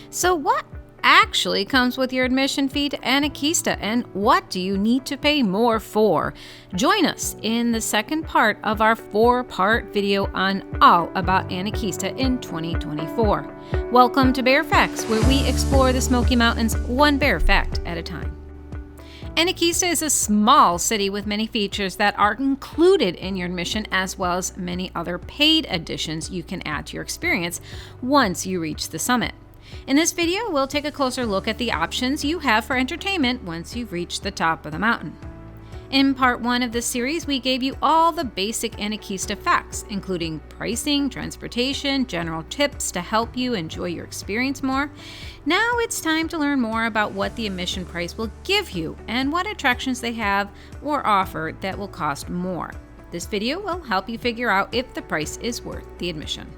So what actually comes with your admission fee to Anakeesta, and what do you need to pay more for? Join us in the second part of our 4-part video on all about Anakeesta in 2024. Welcome to Bear Facts, where we explore the Smoky Mountains one bear fact at a time. Anakeesta is a small city with many features that are included in your admission, as well as many other paid additions you can add to your experience once you reach the summit. In this video, we'll take a closer look at the options you have for entertainment once you've reached the top of the mountain. In part 1 of this series, we gave you all the basic Anakeesta facts, including pricing, transportation, general tips to help you enjoy your experience more. Now it's time to learn more about what the admission price will give you and what attractions they have or offer that will cost more. This video will help you figure out if the price is worth the admission.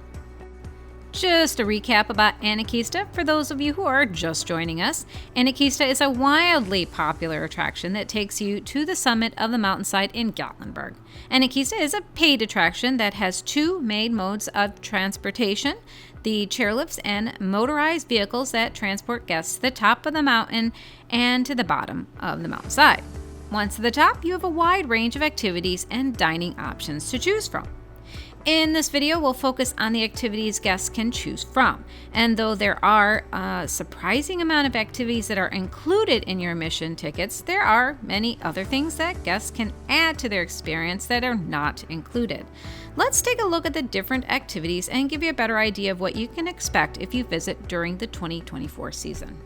Just a recap about Anakeesta for those of you who are just joining us. Anakeesta is a wildly popular attraction that takes you to the summit of the mountainside in Gatlinburg. Anakeesta is a paid attraction that has 2 main modes of transportation: the chairlifts and motorized vehicles that transport guests to the top of the mountain and to the bottom of the mountainside. Once at the top, you have a wide range of activities and dining options to choose from. In this video, we'll focus on the activities guests can choose from. And though there are a surprising amount of activities that are included in your admission tickets, there are many other things that guests can add to their experience that are not included. Let's take a look at the different activities and give you a better idea of what you can expect if you visit during the 2024 season.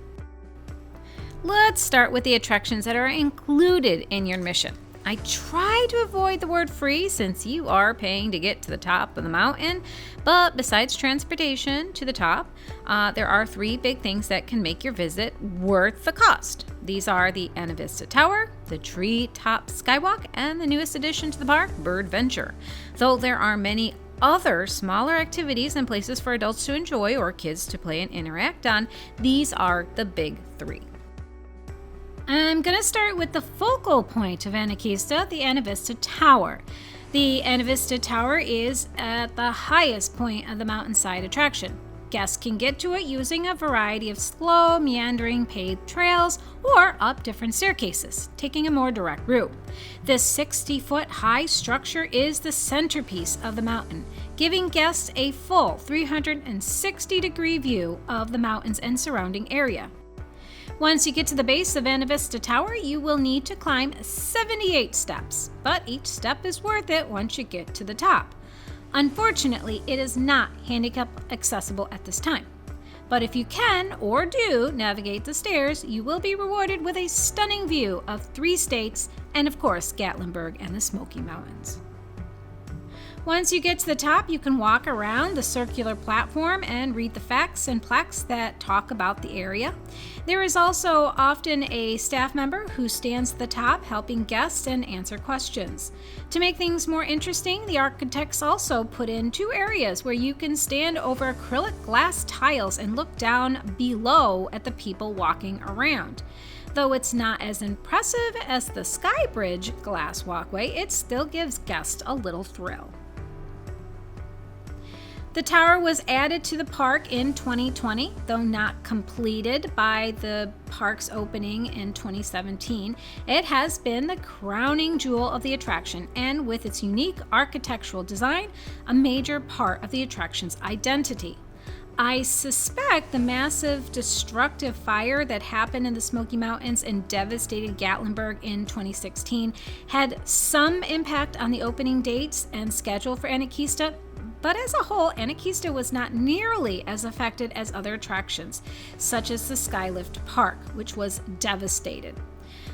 Let's start with the attractions that are included in your admission. I try to avoid the word free since you are paying to get to the top of the mountain, but besides transportation to the top, there are 3 big things that can make your visit worth the cost. These are the AnaVista Tower, the Treetop Skywalk, and the newest addition to the park, BirdVenture. Though there are many other smaller activities and places for adults to enjoy or kids to play and interact on, these are the big 3. I'm going to start with the focal point of Anakeesta, the AnaVista Tower. The AnaVista Tower is at the highest point of the mountainside attraction. Guests can get to it using a variety of slow, meandering paved trails or up different staircases, taking a more direct route. This 60-foot high structure is the centerpiece of the mountain, giving guests a full 360-degree view of the mountains and surrounding area. Once you get to the base of AnaVista Tower, you will need to climb 78 steps, but each step is worth it once you get to the top. Unfortunately, it is not handicap accessible at this time. But if you can or do navigate the stairs, you will be rewarded with a stunning view of 3 states and, of course, Gatlinburg and the Smoky Mountains. Once you get to the top, you can walk around the circular platform and read the facts and plaques that talk about the area. There is also often a staff member who stands at the top helping guests and answer questions. To make things more interesting, the architects also put in 2 areas where you can stand over acrylic glass tiles and look down below at the people walking around. Though it's not as impressive as the Sky Bridge glass walkway, it still gives guests a little thrill. The tower was added to the park in 2020, though not completed by the park's opening in 2017. It has been the crowning jewel of the attraction, and with its unique architectural design, a major part of the attraction's identity. I suspect the massive destructive fire that happened in the Smoky Mountains and devastated Gatlinburg in 2016 had some impact on the opening dates and schedule for Anakeesta. But as a whole, Anakeesta was not nearly as affected as other attractions, such as the Skylift Park, which was devastated.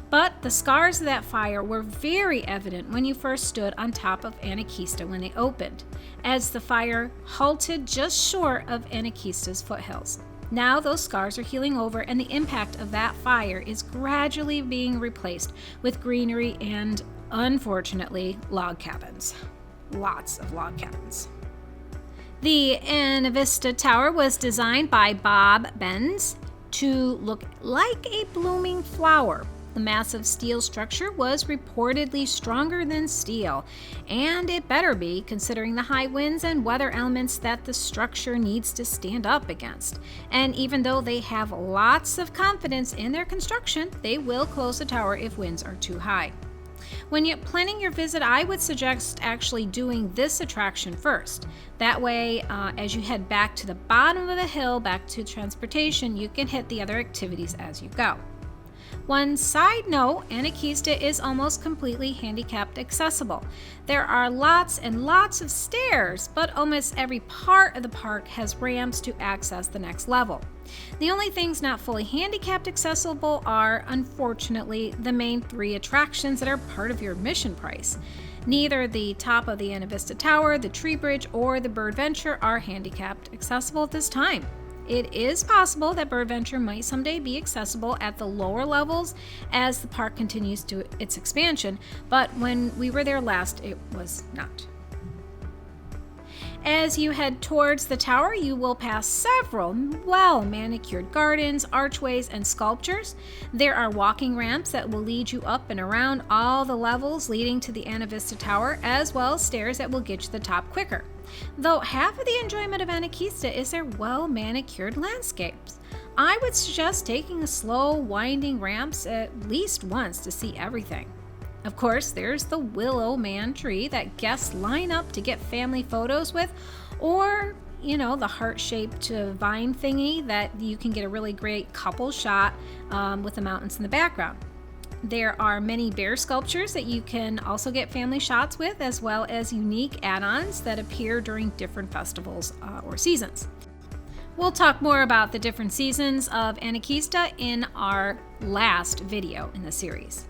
But the scars of that fire were very evident when you first stood on top of Anakeesta when they opened, as the fire halted just short of Anakeesta's foothills. Now those scars are healing over, and the impact of that fire is gradually being replaced with greenery and, unfortunately, log cabins. Lots of log cabins. The AnaVista Tower was designed by Bob Benz to look like a blooming flower. The massive steel structure was reportedly stronger than steel, and it better be, considering the high winds and weather elements that the structure needs to stand up against. And even though they have lots of confidence in their construction, they will close the tower if winds are too high. When you're planning your visit, I would suggest actually doing this attraction first. That way, as you head back to the bottom of the hill, back to transportation, you can hit the other activities as you go. One side note, Anakeesta is almost completely handicapped accessible. There are lots and lots of stairs, but almost every part of the park has ramps to access the next level. The only things not fully handicapped accessible are, unfortunately, the main 3 attractions that are part of your admission price. Neither the top of the AnaVista Tower, the Tree Bridge, or the BirdVenture are handicapped accessible at this time. It is possible that BirdVenture might someday be accessible at the lower levels as the park continues to its expansion, but when we were there last, it was not. As you head towards the tower, you will pass several well-manicured gardens, archways, and sculptures. There are walking ramps that will lead you up and around all the levels leading to the AnaVista Tower, as well as stairs that will get you to the top quicker. Though half of the enjoyment of Anakeesta is their well-manicured landscapes. I would suggest taking the slow, winding ramps at least once to see everything. Of course, there's the willow man tree that guests line up to get family photos with, or, the heart-shaped vine thingy that you can get a really great couple shot with the mountains in the background. There are many bear sculptures that you can also get family shots with, as well as unique add-ons that appear during different festivals or seasons. We'll talk more about the different seasons of Anakeesta in our last video in the series.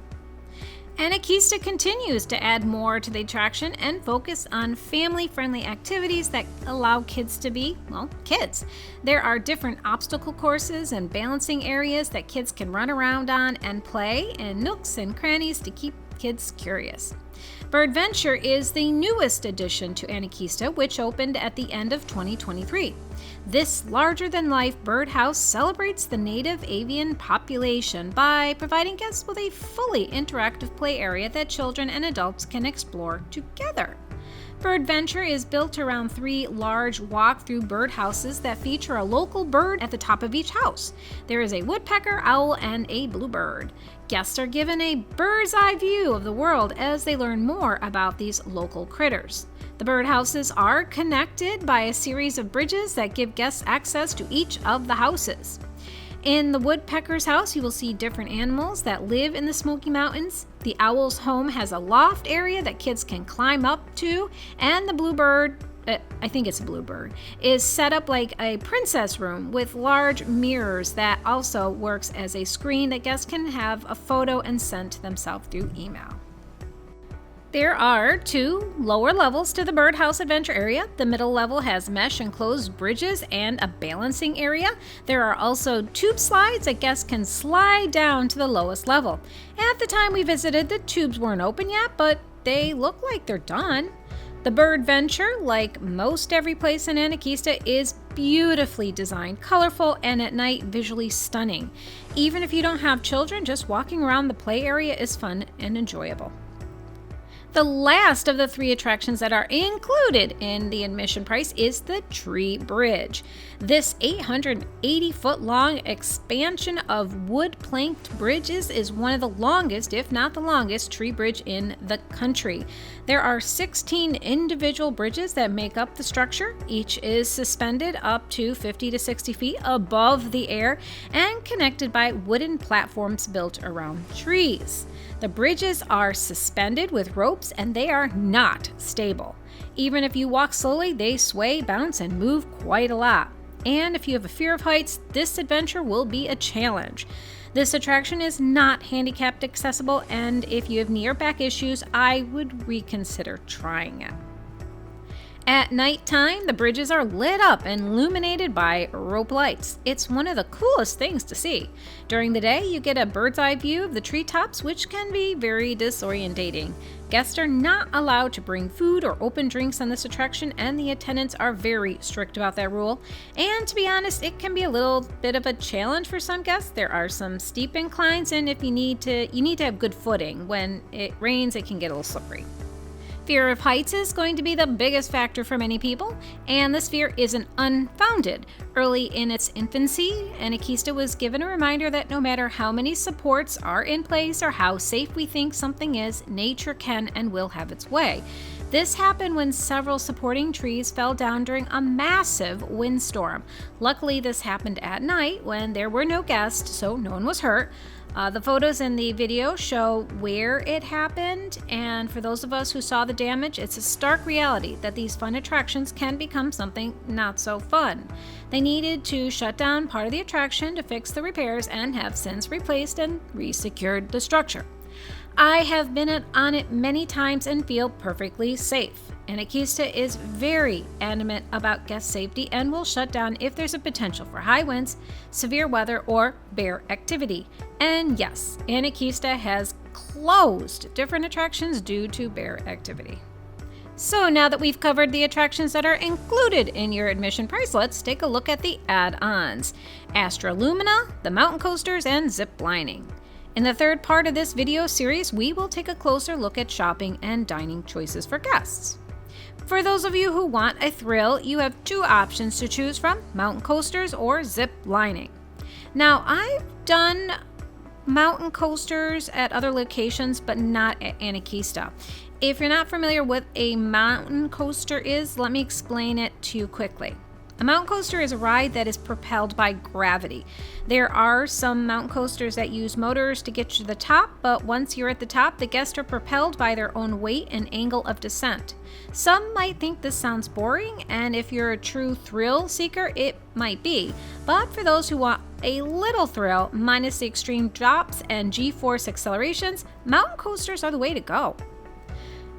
Anakeesta continues to add more to the attraction and focus on family-friendly activities that allow kids to be, kids. There are different obstacle courses and balancing areas that kids can run around on and play, and nooks and crannies to keep kids curious. BirdVenture is the newest addition to Anakeesta, which opened at the end of 2023. This larger-than-life birdhouse celebrates the native avian population by providing guests with a fully interactive play area that children and adults can explore together. BirdVenture is built around 3 large walk-through birdhouses that feature a local bird at the top of each house. There is a woodpecker, owl, and a bluebird. Guests are given a bird's-eye view of the world as they learn more about these local critters. The birdhouses are connected by a series of bridges that give guests access to each of the houses. In the woodpecker's house, you will see different animals that live in the Smoky Mountains. The owl's home has a loft area that kids can climb up to, and the bluebird, I think it's a bluebird, is set up like a princess room with large mirrors that also works as a screen that guests can have a photo and send to themselves through email. There are 2 lower levels to the birdhouse adventure area. The middle level has mesh enclosed bridges and a balancing area. There are also tube slides that guests can slide down to the lowest level. At the time we visited, the tubes weren't open yet, but they look like they're done. The BirdVenture, like most every place in Anakeesta, is beautifully designed, colorful, and at night visually stunning. Even if you don't have children, just walking around the play area is fun and enjoyable. The last of the 3 attractions that are included in the admission price is the Tree Bridge. This 880-foot-long expansion of wood-planked bridges is one of the longest, if not the longest, tree bridge in the country. There are 16 individual bridges that make up the structure. Each is suspended up to 50 to 60 feet above the air and connected by wooden platforms built around trees. The bridges are suspended with ropes and they are not stable. Even if you walk slowly, they sway, bounce, and move quite a lot. And if you have a fear of heights, this adventure will be a challenge. This attraction is not handicapped accessible, and if you have knee or back issues, I would reconsider trying it. At nighttime, the bridges are lit up and illuminated by rope lights. It's one of the coolest things to see. During the day, you get a bird's eye view of the treetops, which can be very disorientating. Guests are not allowed to bring food or open drinks on this attraction, and the attendants are very strict about that rule. And to be honest, it can be a little bit of a challenge for some guests. There are some steep inclines, and if you need to have good footing. When it rains, it can get a little slippery. Fear of heights is going to be the biggest factor for many people, and this fear isn't unfounded. Early in its infancy, Anakeesta was given a reminder that no matter how many supports are in place or how safe we think something is, nature can and will have its way. This happened when several supporting trees fell down during a massive windstorm. Luckily, this happened at night when there were no guests, so no one was hurt. The photos in the video show where it happened, and for those of us who saw the damage, it's a stark reality that these fun attractions can become something not so fun. They needed to shut down part of the attraction to fix the repairs and have since replaced and resecured the structure. I have been on it many times and feel perfectly safe. Anakeesta is very adamant about guest safety and will shut down if there's a potential for high winds, severe weather, or bear activity. And yes, Anakeesta has closed different attractions due to bear activity. So now that we've covered the attractions that are included in your admission price, let's take a look at the add-ons: AtroLumina, the mountain coasters, and zip lining. In the third part of this video series, we will take a closer look at shopping and dining choices for guests. For those of you who want a thrill, you have two options to choose from: mountain coasters or zip lining. Now, I've done mountain coasters at other locations, but not at Anakeesta. If you're not familiar with a mountain coaster is, let me explain it to you quickly. A mountain coaster is a ride that is propelled by gravity. There are some mountain coasters that use motors to get you to the top, but once you're at the top, the guests are propelled by their own weight and angle of descent. Some might think this sounds boring, and if you're a true thrill seeker, it might be. But for those who want a little thrill, minus the extreme drops and G-force accelerations, mountain coasters are the way to go.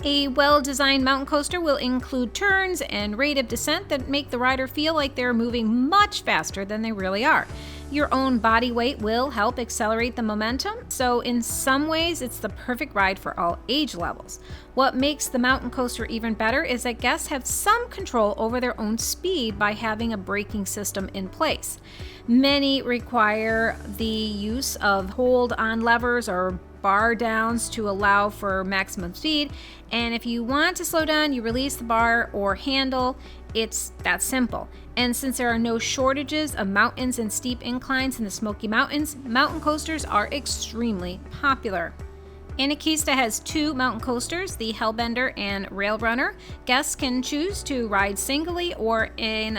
A well-designed mountain coaster will include turns and rate of descent that make the rider feel like they're moving much faster than they really are. Your own body weight will help accelerate the momentum, so in some ways it's the perfect ride for all age levels. What makes the mountain coaster even better is that guests have some control over their own speed by having a braking system in place. Many require the use of hold-on levers or bar downs to allow for maximum speed, and if you want to slow down, you release the bar or handle. It's that simple. And since there are no shortages of mountains and steep inclines in the Smoky Mountains, mountain coasters are extremely popular. Anakeesta has two mountain coasters, the Hellbender and Rail Runner. Guests can choose to ride singly or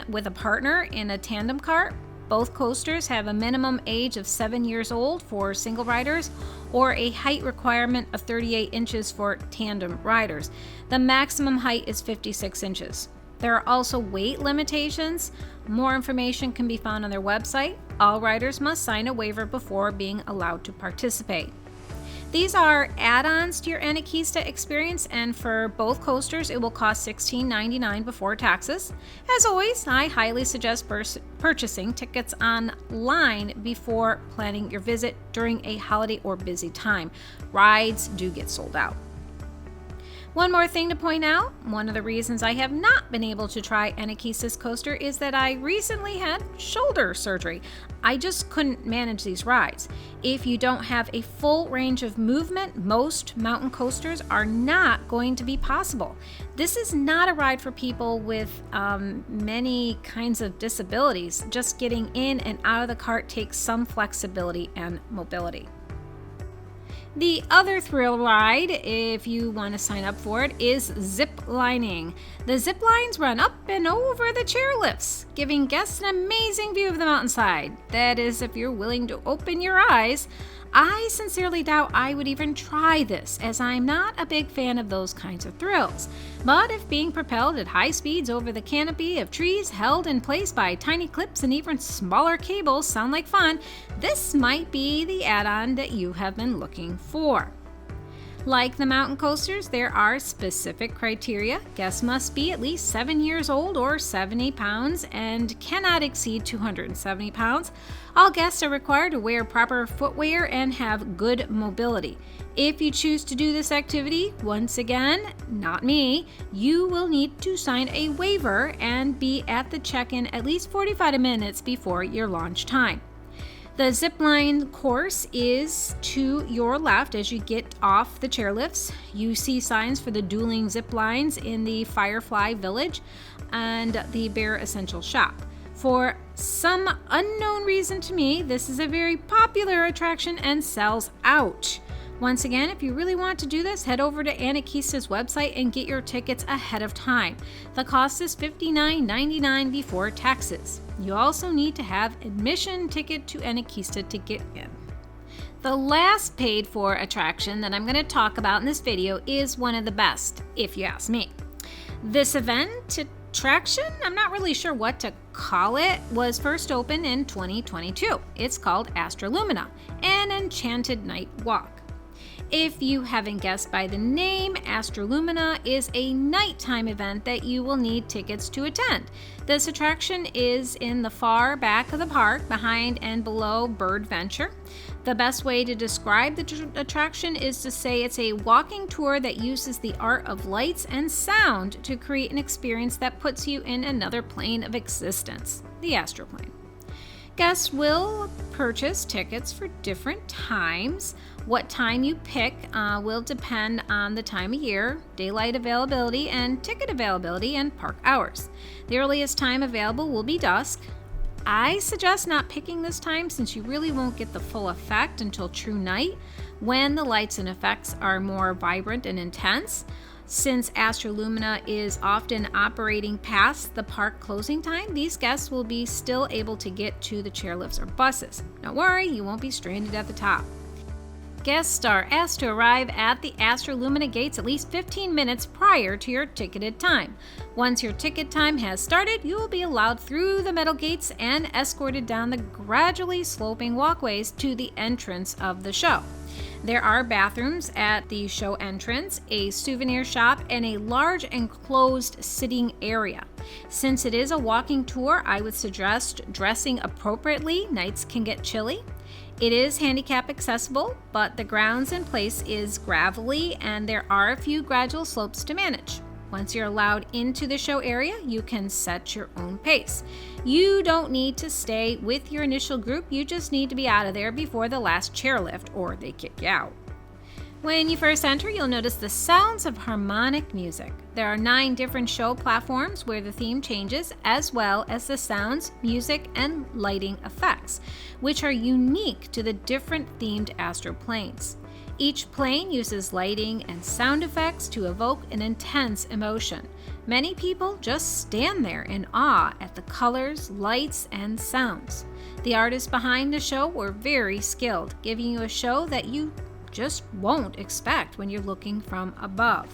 with a partner in a tandem cart. Both coasters have a minimum age of 7 years old for single riders or a height requirement of 38 inches for tandem riders. The maximum height is 56 inches. There are also weight limitations. More information can be found on their website. All riders must sign a waiver before being allowed to participate. These are add-ons to your Anakeesta experience, and for both coasters, it will cost $16.99 before taxes. As always, I highly suggest purchasing tickets online before planning your visit during a holiday or busy time. Rides do get sold out. One more thing to point out, one of the reasons I have not been able to try Anakeesta's coaster is that I recently had shoulder surgery. I just couldn't manage these rides. If you don't have a full range of movement, most mountain coasters are not going to be possible. This is not a ride for people with many kinds of disabilities. Just getting in and out of the cart takes some flexibility and mobility. The other thrill ride, if you want to sign up for it, is zip lining. The zip lines run up and over the chairlifts, giving guests an amazing view of the mountainside. That is, if you're willing to open your eyes. I sincerely doubt I would even try this, as I'm not a big fan of those kinds of thrills. But if being propelled at high speeds over the canopy of trees held in place by tiny clips and even smaller cables sound like fun, this might be the add-on that you have been looking for. Like the mountain coasters, there are specific criteria. Guests must be at least 7 years old or 70 pounds and cannot exceed 270 pounds. All guests are required to wear proper footwear and have good mobility. If you choose to do this activity, once again, not me, you will need to sign a waiver and be at the check-in at least 45 minutes before your launch time. The zipline course is to your left as you get off the chairlifts. You see signs for the Dueling zip lines in the Firefly Village and the Bear Essential Shop. For some unknown reason to me, this is a very popular attraction and sells out. Once again, if you really want to do this, head over to Anakeesta's website and get your tickets ahead of time. The cost is $59.99 before taxes. You also need to have admission ticket to Anakeesta to get in. The last paid for attraction that I'm going to talk about in this video is one of the best, if you ask me. This event attraction, I'm not really sure what to call it, was first opened in 2022. It's called AtroLumina, an enchanted night walk. If you haven't guessed by the name, AtroLumina is a nighttime event that you will need tickets to attend. This attraction is in the far back of the park, behind and below BirdVenture. The best way to describe the attraction is to say it's a walking tour that uses the art of lights and sound to create an experience that puts you in another plane of existence, the astroplane. Guests will purchase tickets for different times. What time you pick will depend on the time of year, daylight availability, and ticket availability and park hours. The earliest time available will be dusk. I suggest not picking this time since you really won't get the full effect until true night, when the lights and effects are more vibrant and intense. Since AtroLumina is often operating past the park closing time, these guests will be still able to get to the chairlifts or buses. Don't worry, you won't be stranded at the top. Guests are asked to arrive at the AtroLumina gates at least 15 minutes prior to your ticketed time. Once your ticket time has started, you will be allowed through the metal gates and escorted down the gradually sloping walkways to the entrance of the show. There are bathrooms at the show entrance, a souvenir shop, and a large enclosed sitting area. Since it is a walking tour, I would suggest dressing appropriately. Nights can get chilly. It is handicap accessible, but the grounds in place is gravelly and there are a few gradual slopes to manage. Once you're allowed into the show area, you can set your own pace. You don't need to stay with your initial group, you just need to be out of there before the last chairlift or they kick you out. When you first enter, you'll notice the sounds of harmonic music. There are 9 different show platforms where the theme changes, as well as the sounds, music, and lighting effects, which are unique to the different themed astroplanes. Each plane uses lighting and sound effects to evoke an intense emotion. Many people just stand there in awe at the colors, lights, and sounds. The artists behind the show were very skilled, giving you a show that you just won't expect when you're looking from above.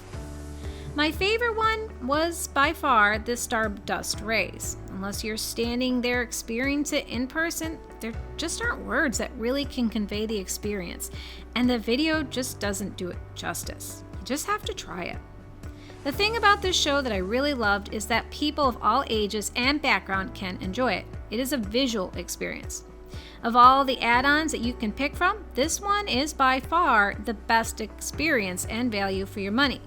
My favorite one was by far the Stardust Rays. Unless you're standing there experiencing it in person, there just aren't words that really can convey the experience, and the video just doesn't do it justice. You just have to try it. The thing about this show that I really loved is that people of all ages and background can enjoy it. It is a visual experience. Of all the add-ons that you can pick from, this one is by far the best experience and value for your money.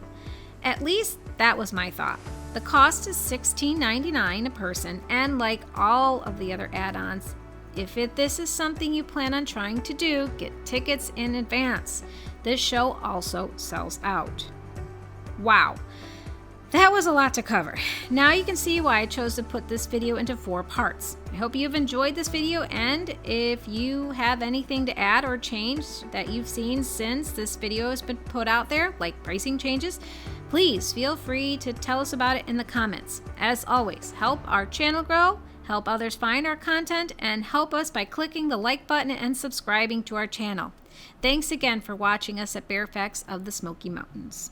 At least that was my thought. The cost is $16.99 a person, and like all of the other add-ons, if this is something you plan on trying to do, get tickets in advance. This show also sells out. Wow. That was a lot to cover. Now you can see why I chose to put this video into 4 parts. I hope you've enjoyed this video, and if you have anything to add or change that you've seen since this video has been put out there, like pricing changes, please feel free to tell us about it in the comments. As always, help our channel grow, help others find our content, and help us by clicking the like button and subscribing to our channel. Thanks again for watching us at Bear Facts of the Smoky Mountains.